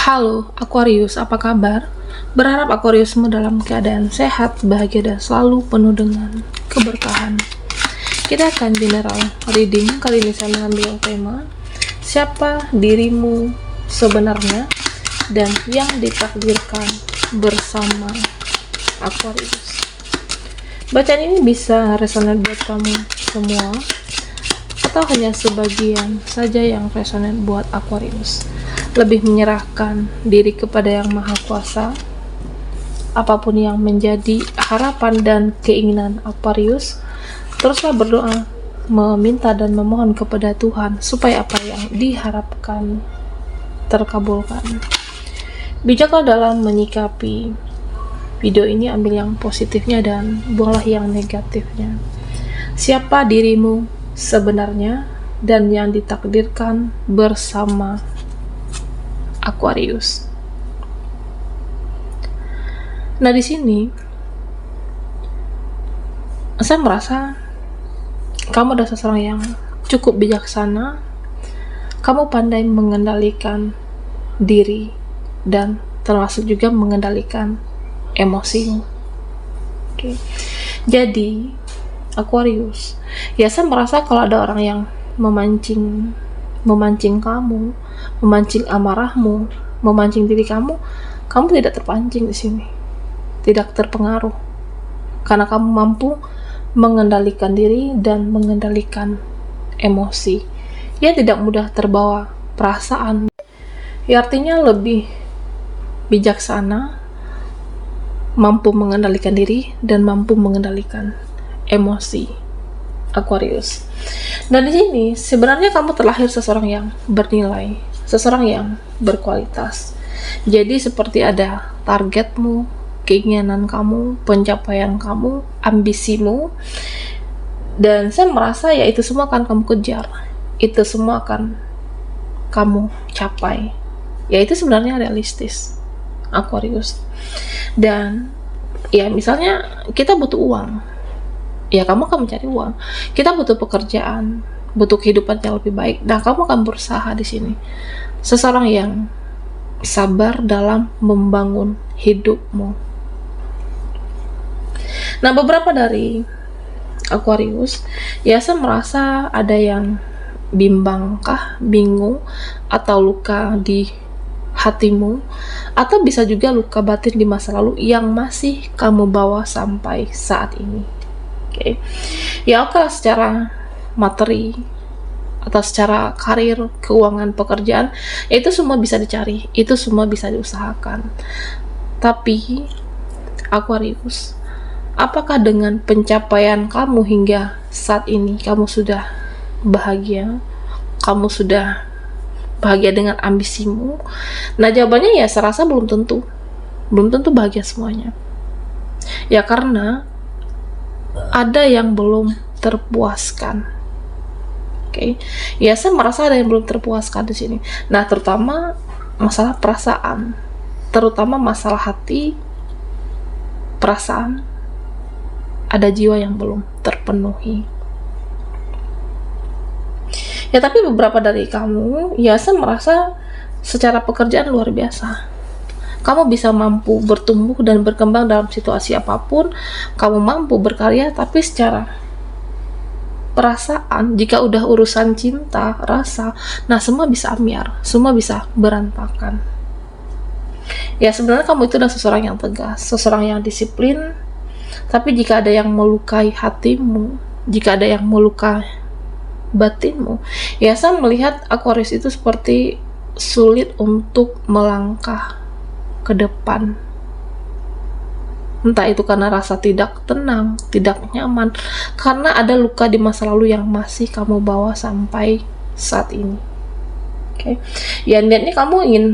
Halo Aquarius, apa kabar? Berharap Aquariusmu dalam keadaan sehat, bahagia, dan selalu penuh dengan keberkahan. Kita akan general reading. Kali ini saya mengambil tema siapa dirimu sebenarnya dan yang ditakdirkan bersama Aquarius. Bacaan ini bisa resonate buat kamu semua atau hanya sebagian saja yang resonate buat Aquarius. Lebih menyerahkan diri kepada Yang Maha Kuasa. Apapun yang menjadi harapan dan keinginan Aquarius, teruslah berdoa, meminta dan memohon kepada Tuhan supaya apa yang diharapkan terkabulkan. Bijaklah dalam menyikapi video ini, ambil yang positifnya dan buanglah yang negatifnya. Siapa dirimu sebenarnya dan yang ditakdirkan bersama Aquarius. Nah, di sini saya merasa kamu adalah seseorang yang cukup bijaksana. Kamu pandai mengendalikan diri dan termasuk juga mengendalikan emosimu. Oke. Jadi, Aquarius, ya saya merasa kalau ada orang yang memancing kamu, memancing amarahmu, memancing diri kamu tidak terpancing di sini, tidak terpengaruh, karena kamu mampu mengendalikan diri dan mengendalikan emosi. Ya, tidak mudah terbawa perasaan. Ya, artinya lebih bijaksana, mampu mengendalikan diri dan mampu mengendalikan emosi. Aquarius. Dan di sini sebenarnya kamu terlahir seseorang yang bernilai, seseorang yang berkualitas. Jadi seperti ada targetmu, keinginan kamu, pencapaian kamu, ambisimu, dan saya merasa ya itu semua akan kamu kejar, itu semua akan kamu capai. Ya itu sebenarnya realistis, Aquarius. Dan ya misalnya kita butuh uang, ya kamu akan mencari uang. Kita butuh pekerjaan, butuh kehidupan yang lebih baik. Nah, kamu akan berusaha di sini. Seseorang yang sabar dalam membangun hidupmu. Nah, beberapa dari Aquarius, ya saya merasa ada yang bingung, atau luka di hatimu, atau bisa juga luka batin di masa lalu yang masih kamu bawa sampai saat ini. Ya oke, secara materi atau secara karir, keuangan, pekerjaan, ya itu semua bisa dicari, itu semua bisa diusahakan. Tapi Aquarius, apakah dengan pencapaian kamu hingga saat ini kamu sudah bahagia? Kamu sudah bahagia dengan ambisimu? Nah, jawabannya ya saya rasa belum tentu bahagia semuanya. Ya karena ada yang belum terpuaskan. Oke. Ya saya merasa ada yang belum terpuaskan di sini. Nah, terutama masalah perasaan, terutama masalah hati, perasaan, ada jiwa yang belum terpenuhi. Ya tapi beberapa dari kamu, ya saya merasa secara pekerjaan luar biasa. Kamu bisa mampu bertumbuh dan berkembang dalam situasi apapun. Kamu mampu berkarya, tapi secara perasaan, jika udah urusan cinta, rasa, nah semua bisa ambiar, semua bisa berantakan. Ya sebenarnya kamu itu adalah seseorang yang tegas, seseorang yang disiplin. Tapi jika ada yang melukai hatimu, jika ada yang melukai batinmu, ya saya melihat Aquarius itu seperti sulit untuk melangkah ke depan. Entah itu karena rasa tidak tenang, tidak nyaman, karena ada luka di masa lalu yang masih kamu bawa sampai saat ini. Oke. Ya niatnya kamu ingin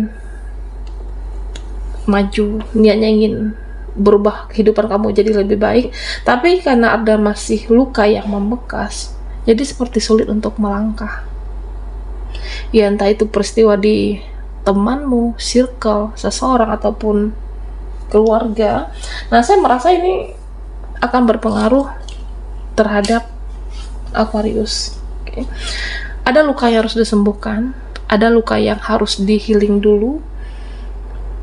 maju, niatnya ingin berubah kehidupan kamu jadi lebih baik, tapi karena ada masih luka yang membekas, jadi seperti sulit untuk melangkah. Ya entah itu peristiwa di temanmu, circle, seseorang, ataupun keluarga. Nah, saya merasa ini akan berpengaruh terhadap Aquarius. Ada luka yang harus disembuhkan, ada luka yang harus di healing dulu,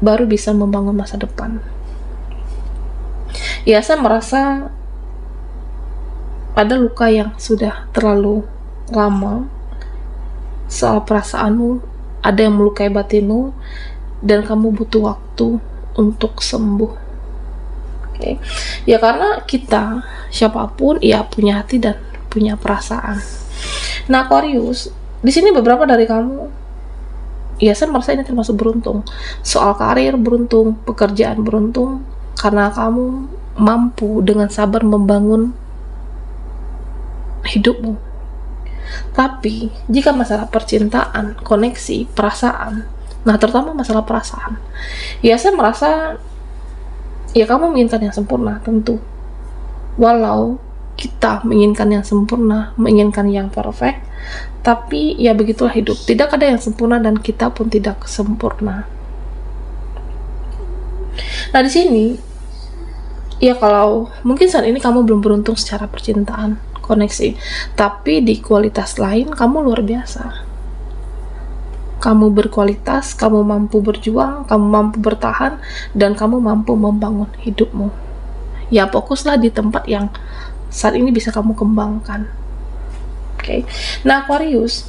baru bisa membangun masa depan. Ya, saya merasa ada luka yang sudah terlalu lama soal perasaanmu, ada yang melukai batinmu, dan kamu butuh waktu untuk sembuh. Oke. Ya, karena kita, siapapun, ya punya hati dan punya perasaan. Nah, Aquarius, di sini beberapa dari kamu, ya saya merasa ini termasuk beruntung. Soal karir beruntung, pekerjaan beruntung, karena kamu mampu dengan sabar membangun hidupmu. Tapi jika masalah percintaan, koneksi, perasaan, nah terutama masalah perasaan, ya saya merasa ya kamu menginginkan yang sempurna, tentu. Walau kita menginginkan yang sempurna, menginginkan yang perfect, tapi ya begitulah hidup. Tidak ada yang sempurna dan kita pun tidak sempurna. Nah, di sini ya kalau mungkin saat ini kamu belum beruntung secara percintaan, koneksi, tapi di kualitas lain kamu luar biasa. Kamu berkualitas, kamu mampu berjuang, kamu mampu bertahan, dan kamu mampu membangun hidupmu. Ya, fokuslah di tempat yang saat ini bisa kamu kembangkan. Oke. Nah, Aquarius.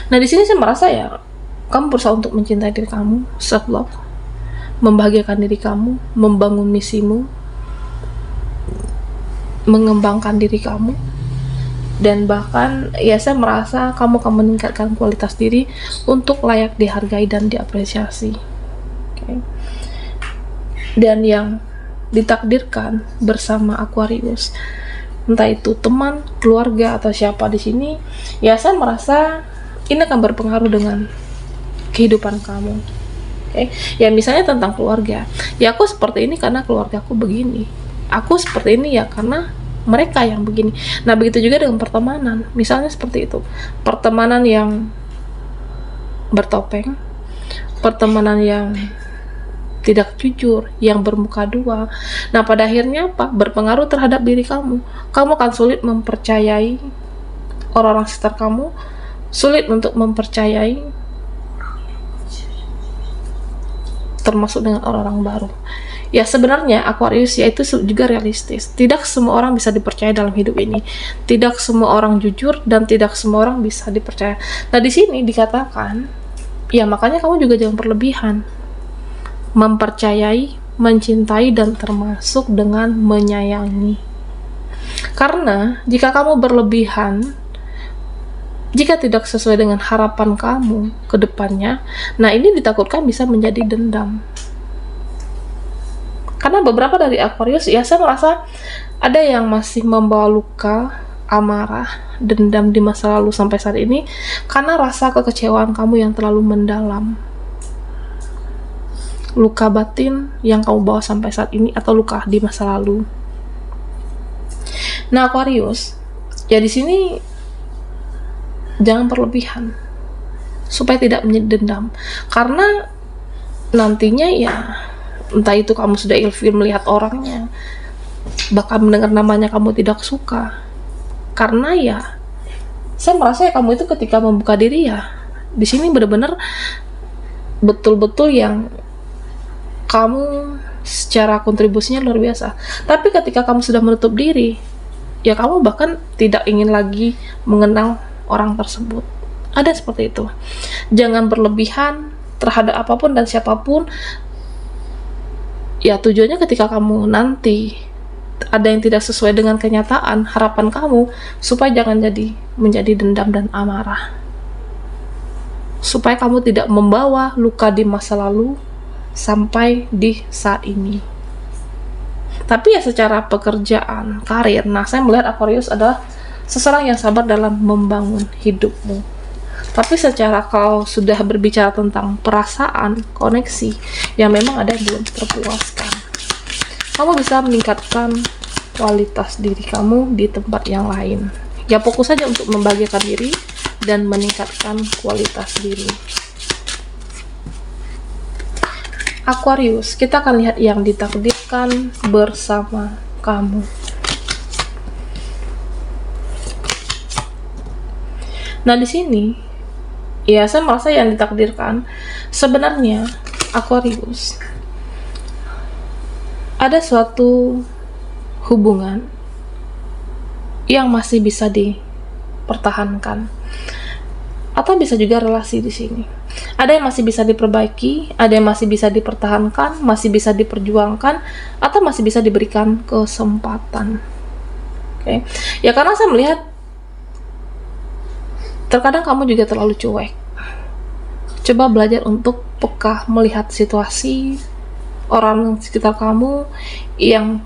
Nah, di sini saya merasa ya kamu berusaha untuk mencintai diri kamu, self love, membahagiakan diri kamu, membangun misimu, mengembangkan diri kamu, dan bahkan ya saya merasa kamu akan meningkatkan kualitas diri untuk layak dihargai dan diapresiasi. Oke. Dan yang ditakdirkan bersama Aquarius, entah itu teman, keluarga, atau siapa di sini, ya saya merasa ini akan berpengaruh dengan kehidupan kamu. Oke. Ya misalnya tentang keluarga, ya aku seperti ini karena keluarga aku begini, aku seperti ini ya karena mereka yang begini. Nah, begitu juga dengan pertemanan, misalnya seperti itu, pertemanan yang bertopeng, pertemanan yang tidak jujur, yang bermuka dua. Nah, pada akhirnya apa? Berpengaruh terhadap diri kamu. Kamu akan sulit mempercayai orang-orang sekitar kamu, sulit untuk mempercayai termasuk dengan orang-orang baru. Ya, sebenarnya Aquarius ya itu juga realistis. Tidak semua orang bisa dipercaya dalam hidup ini. Tidak semua orang jujur dan tidak semua orang bisa dipercaya. Nah, di sini dikatakan, ya makanya kamu juga jangan berlebihan mempercayai, mencintai, dan termasuk dengan menyayangi. Karena jika kamu berlebihan, jika tidak sesuai dengan harapan kamu ke depannya, nah ini ditakutkan bisa menjadi dendam. Karena beberapa dari Aquarius, ya saya merasa ada yang masih membawa luka, amarah, dendam di masa lalu sampai saat ini, karena rasa kekecewaan kamu yang terlalu mendalam. Luka batin yang kamu bawa sampai saat ini, atau luka di masa lalu. Nah, Aquarius, ya di sini jangan berlebihan supaya tidak menjadi dendam, karena nantinya ya entah itu kamu sudah ilfil melihat orangnya, bahkan mendengar namanya kamu tidak suka, karena ya saya merasa ya kamu itu ketika membuka diri ya di sini benar-benar betul-betul yang kamu secara kontribusinya luar biasa. Tapi ketika kamu sudah menutup diri, ya kamu bahkan tidak ingin lagi mengenal orang tersebut. Ada seperti itu. Jangan berlebihan terhadap apapun dan siapapun. Ya tujuannya ketika kamu nanti ada yang tidak sesuai dengan kenyataan, harapan kamu, supaya jangan menjadi dendam dan amarah. Supaya kamu tidak membawa luka di masa lalu sampai di saat ini. Tapi ya secara pekerjaan, karir, nah saya melihat Aquarius adalah seseorang yang sabar dalam membangun hidupmu. Tapi secara kalau sudah berbicara tentang perasaan, koneksi, ya memang ada yang belum terpuaskan. Kamu bisa meningkatkan kualitas diri kamu di tempat yang lain. Ya fokus saja untuk membahagiakan diri dan meningkatkan kualitas diri. Aquarius, kita akan lihat yang ditakdirkan bersama kamu. Nah, di sini Ya, saya merasa yang ditakdirkan sebenarnya Aquarius, ada suatu hubungan yang masih bisa dipertahankan, atau bisa juga relasi di sini. Ada yang masih bisa diperbaiki, ada yang masih bisa dipertahankan, masih bisa diperjuangkan, atau masih bisa diberikan kesempatan. Oke. Ya, karena saya melihat terkadang kamu juga terlalu cuek. Coba belajar untuk peka melihat situasi orang sekitar kamu yang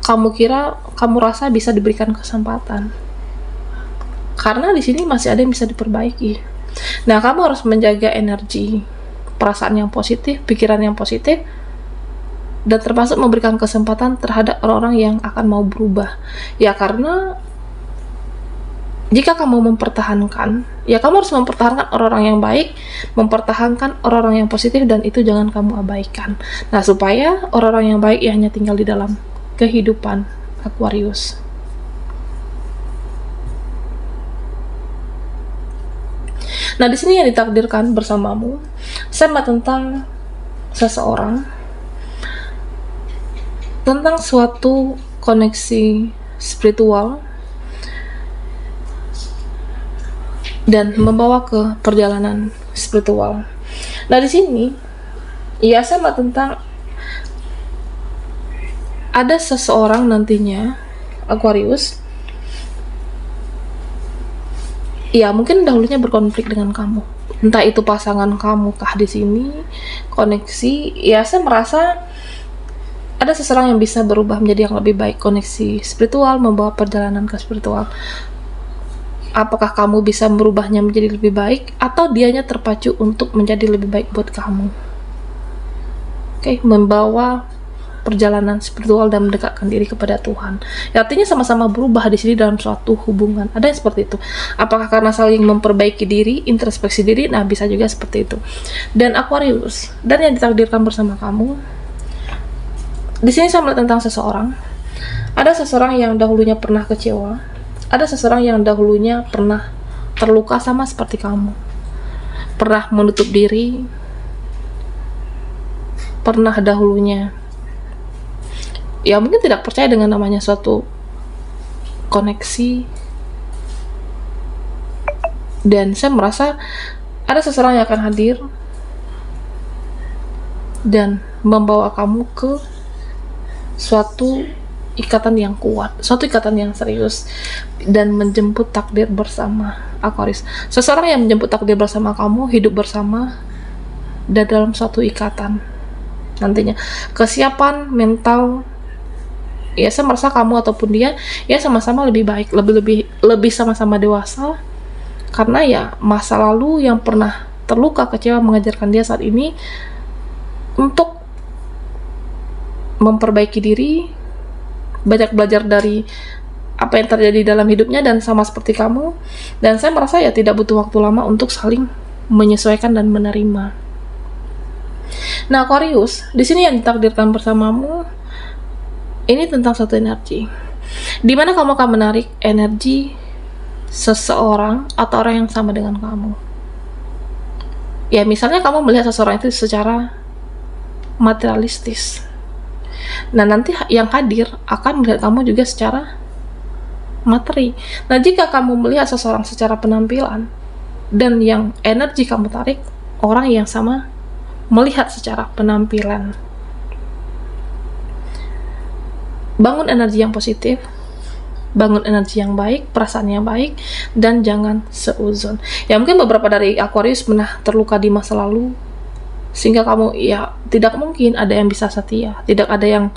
kamu kira, kamu rasa bisa diberikan kesempatan. Karena di sini masih ada yang bisa diperbaiki. Nah, kamu harus menjaga energi, perasaan yang positif, pikiran yang positif, dan termasuk memberikan kesempatan terhadap orang-orang yang akan mau berubah. Ya, karena jika kamu mempertahankan, ya kamu harus mempertahankan orang-orang yang baik, mempertahankan orang-orang yang positif, dan itu jangan kamu abaikan. Nah, supaya orang-orang yang baik ya hanya tinggal di dalam kehidupan Aquarius. Nah, di sini yang ditakdirkan bersamamu sama tentang seseorang, tentang suatu koneksi spiritual, dan membawa ke perjalanan spiritual. Nah, di sini ya sama tentang ada seseorang nantinya Aquarius, ya mungkin dahulunya berkonflik dengan kamu, entah itu pasangan kamu kah di sini, koneksi. Ya, saya merasa ada seseorang yang bisa berubah menjadi yang lebih baik, koneksi spiritual, membawa perjalanan ke spiritual. Apakah kamu bisa merubahnya menjadi lebih baik, atau dianya terpacu untuk menjadi lebih baik buat kamu? Oke, membawa perjalanan spiritual dan mendekatkan diri kepada Tuhan. Ya, artinya sama-sama berubah di sini dalam suatu hubungan. Ada yang seperti itu. Apakah karena saling memperbaiki diri, introspeksi diri? Nah, bisa juga seperti itu. Dan Aquarius, dan yang ditakdirkan bersama kamu, di sini saya melihat tentang seseorang. Ada seseorang yang dahulunya pernah kecewa. Ada seseorang yang dahulunya pernah terluka sama seperti kamu. Pernah menutup diri. Pernah dahulunya ya mungkin tidak percaya dengan namanya suatu koneksi. Dan saya merasa ada seseorang yang akan hadir dan membawa kamu ke suatu ikatan yang kuat, suatu ikatan yang serius, dan menjemput takdir bersama Aquarius. Seseorang yang menjemput takdir bersama kamu, hidup bersama, dan dalam suatu ikatan nantinya. Kesiapan mental, ya saya merasa kamu ataupun dia ya sama-sama lebih baik, lebih sama-sama dewasa, karena ya masa lalu yang pernah terluka, kecewa mengajarkan dia saat ini untuk memperbaiki diri, banyak belajar dari apa yang terjadi dalam hidupnya, dan sama seperti kamu. Dan saya merasa ya tidak butuh waktu lama untuk saling menyesuaikan dan menerima. Nah, Aquarius, di sini yang ditakdirkan bersamamu ini tentang satu energi, dimana kamu akan menarik energi seseorang atau orang yang sama dengan kamu. Ya, misalnya kamu melihat seseorang itu secara materialistis. Nah, nanti yang hadir akan melihat kamu juga secara materi. Nah, jika kamu melihat seseorang secara penampilan dan yang energi kamu tarik orang yang sama melihat secara penampilan, bangun energi yang positif, bangun energi yang baik, perasaan yang baik, dan jangan seuzon. Ya, mungkin beberapa dari Aquarius pernah terluka di masa lalu, sehingga kamu ya tidak mungkin ada yang bisa setia, tidak ada yang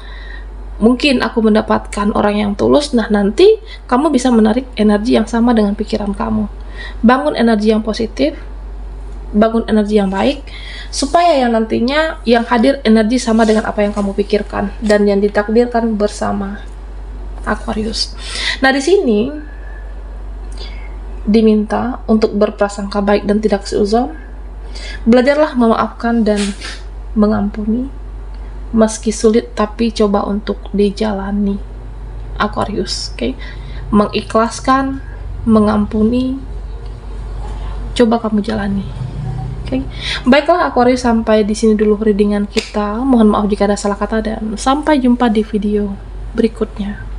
mungkin aku mendapatkan orang yang tulus. Nah, nanti kamu bisa menarik energi yang sama dengan pikiran kamu. Bangun energi yang positif, bangun energi yang baik, supaya yang nantinya yang hadir energi sama dengan apa yang kamu pikirkan dan yang ditakdirkan bersama Aquarius. Nah, di sini diminta untuk berprasangka baik dan tidak seuzon. Belajarlah memaafkan dan mengampuni, meski sulit tapi coba untuk dijalani, Aquarius. Oke, mengikhlaskan, mengampuni, Coba kamu jalani. Oke. Baiklah Aquarius, sampai di sini dulu readingan kita. Mohon maaf jika ada salah kata dan sampai jumpa di video berikutnya.